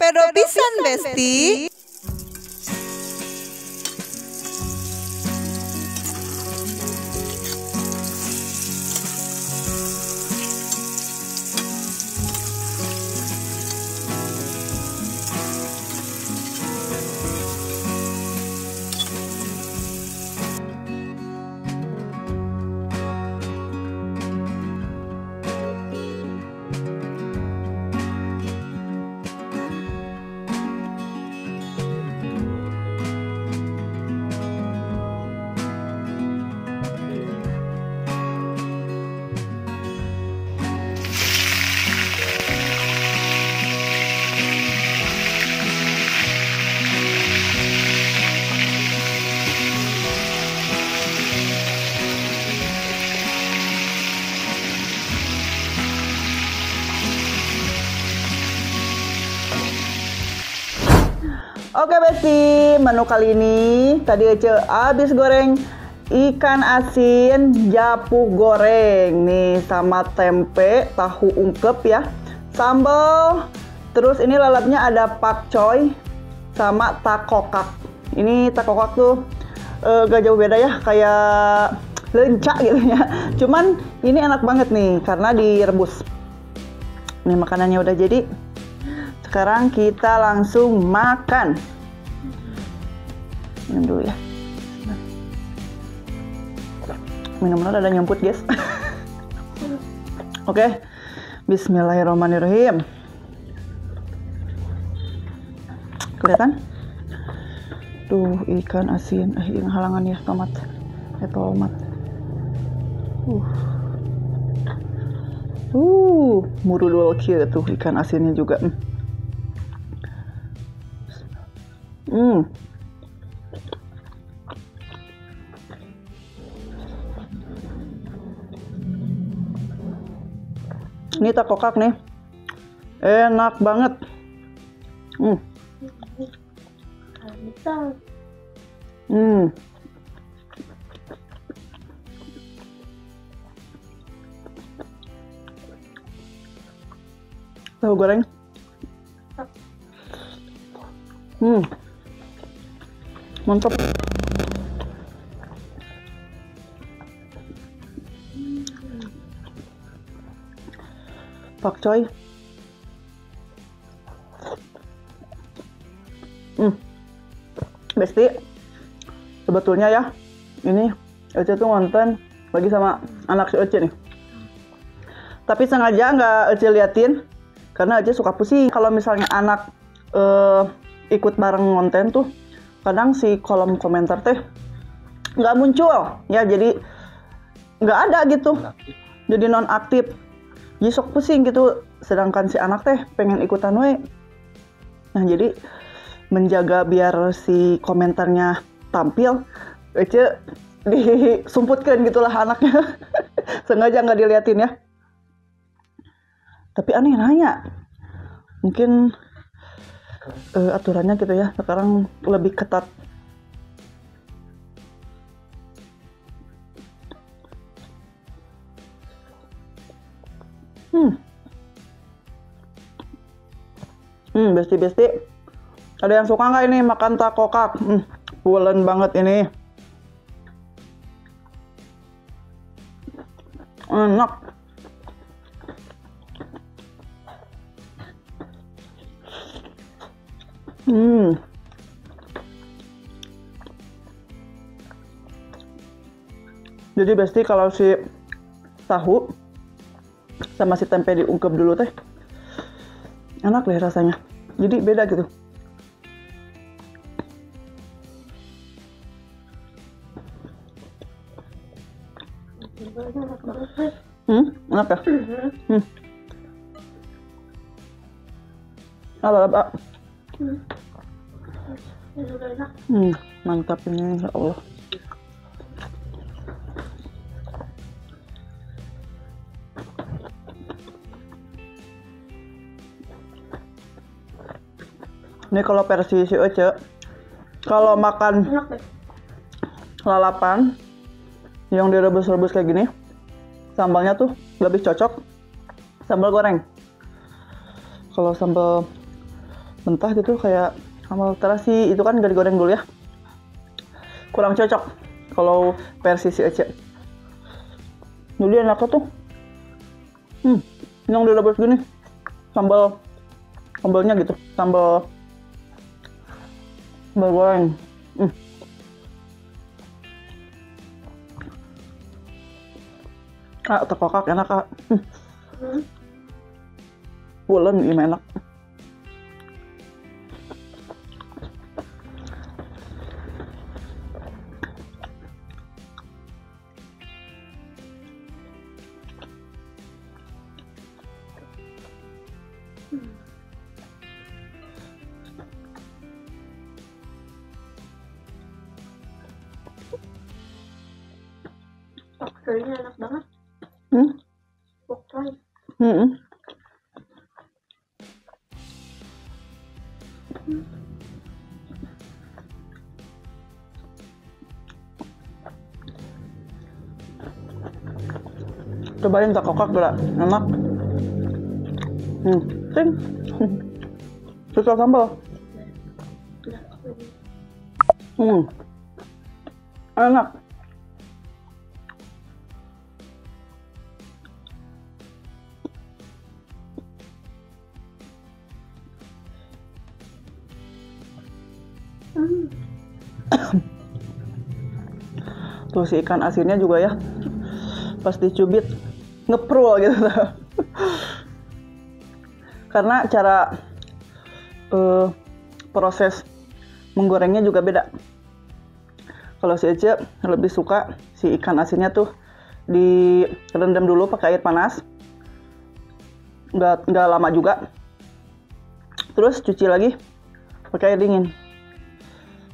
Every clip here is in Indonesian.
Pedo pisan Besti. Oke Besti, menu kali ini tadi Ece habis goreng ikan asin japu goreng nih sama tempe, tahu ungkep ya, sambal, terus ini lalapnya ada pakcoy sama takokak. Ini takokak tuh gak jauh beda ya, kayak lencak gitu ya. Cuman ini enak banget nih karena direbus. Nih makanannya udah jadi. Sekarang kita langsung makan. Minum dulu ya. Minumnya ada nyemput guys. Oke. Bismillahirrahmanirrahim. Kelihatan? Tuh ikan asin. Ini halangan ya tomat. Tomat. Murudul kieu tuh ikan asinnya juga. Ini takokak nih, enak banget. Tahu goreng. Mantap. Pakcoy. Besti, sebetulnya ya, ini Ece tuh ngonten lagi sama anak si Ece nih. Tapi sengaja nggak Ece liatin, karena Ece suka pusing. Kalau misalnya anak ikut bareng ngonten tuh, kadang si kolom komentar teh nggak muncul ya, jadi nggak ada gitu, jadi non aktif, jadi sok pusing gitu. Sedangkan si anak teh pengen ikutan we. Nah jadi menjaga biar si komentarnya tampil, Ece disumputkan gitulah anaknya. Sengaja nggak diliatin ya. Tapi aneh nanya, mungkin aturannya gitu ya, sekarang lebih ketat. Besti-besti, ada yang suka nggak ini makan takokak? Pulen banget ini, enak. Jadi besti, kalau si tahu sama si tempe diungkep dulu teh enak deh rasanya, jadi beda gitu. Enak ya? Apa? Mantap ini, ya Allah. Ini kalau versi si Ece, kalau makan lalapan yang direbus-rebus kayak gini, sambalnya tuh lebih cocok sambal goreng. Kalau sambal mentah gitu kayak sambal terasi itu kan gak digoreng dulu ya, kurang cocok kalau versi si Ece. Jadi enaknya tuh yang direbus gini sambalnya gitu, sambal goreng. Tekokak enak kak. Pulen ini enak. Pokoknya enak banget. Pokoknya. Cobain tekokak gak? Enak. Ting. Suka sambal. Enak. Tuh si ikan asinnya juga ya, pas dicubit ngeprul gitu. Karena cara proses menggorengnya juga beda. Kalau si Ece lebih suka si ikan asinnya tuh direndam dulu pakai air panas, nggak lama juga, terus cuci lagi pakai air dingin.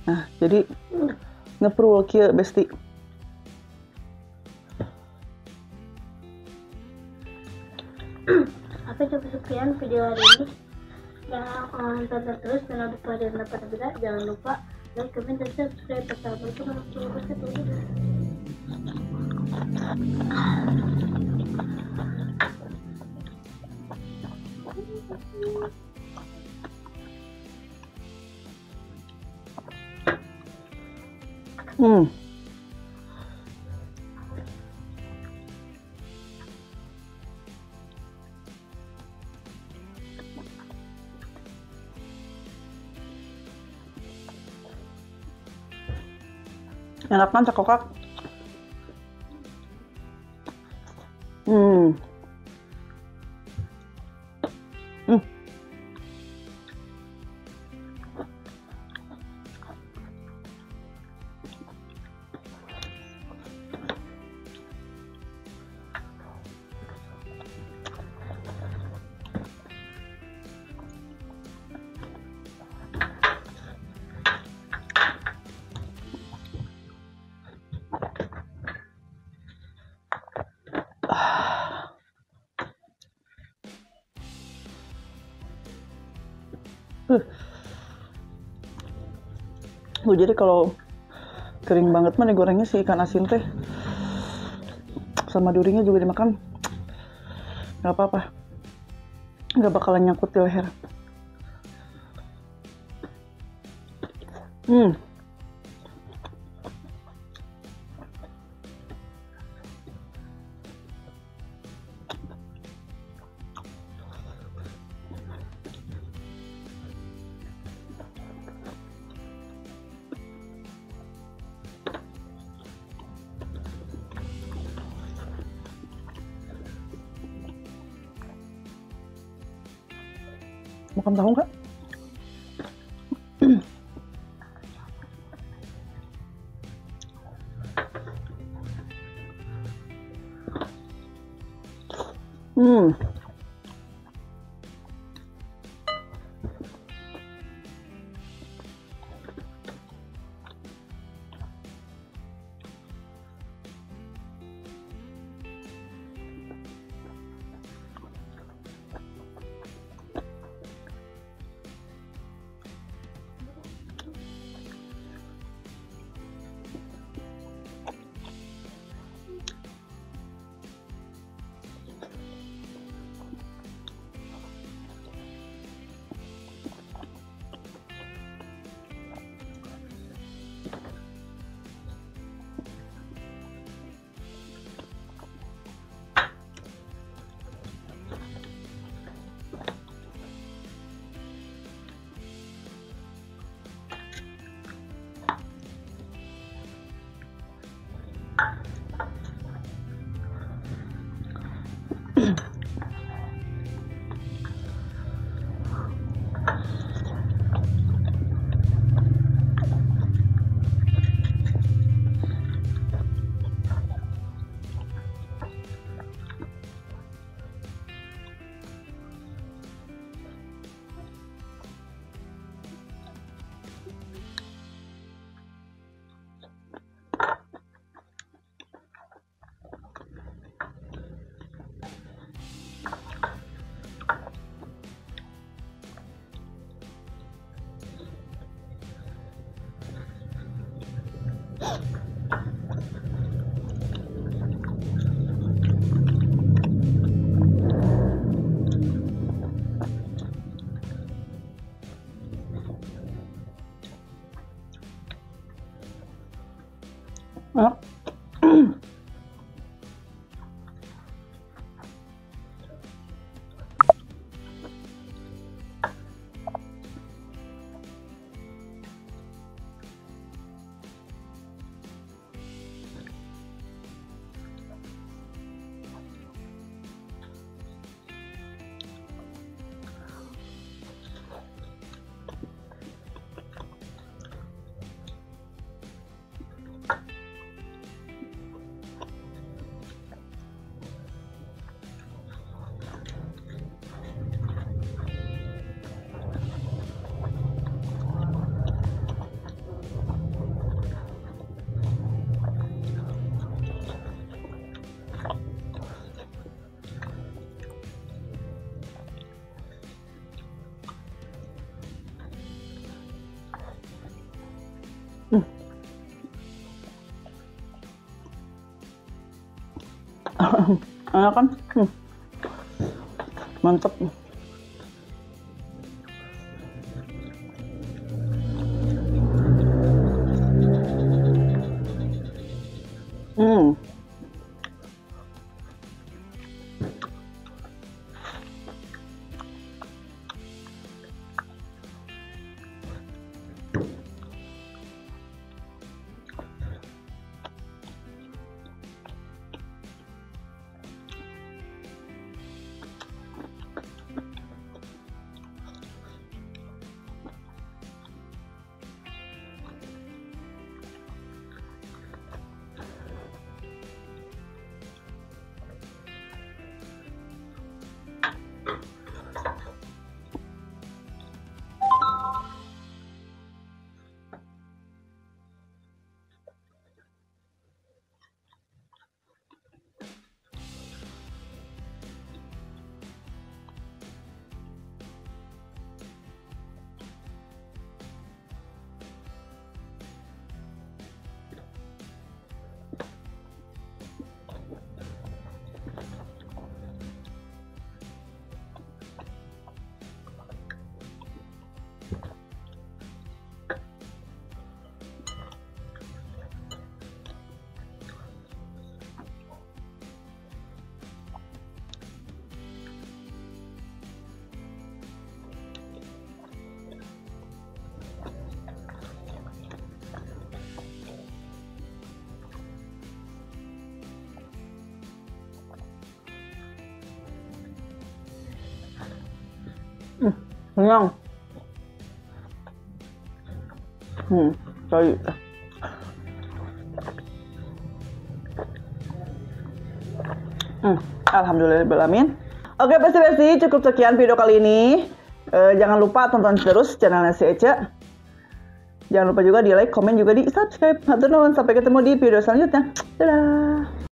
Nah jadi ngeprul kieu besti. Apa coba sekian video hari ini. Jangan tonton terus dan untuk pelajaran dapat berbeda. Jangan lupa like, comment, dan subscribe. Assalamualaikum warahmatullahi wabarakatuh. Enak kan tekokak? Jadi kalau kering banget mah digorengnya si ikan asin teh sama durinya juga dimakan nggak apa-apa, nggak bakalan nyangkut di leher. Makan tahu nggak? Enak. Enak kan? Mantep. Kenyang. Sorry. Alhamdulillahirrahmanirrahim. Oke, besti-besti, cukup sekian video kali ini. Jangan lupa tonton terus channelnya si Ece. Jangan lupa juga di like, komen juga di subscribe. Hatur nuhun, sampai ketemu di video selanjutnya. Dadah.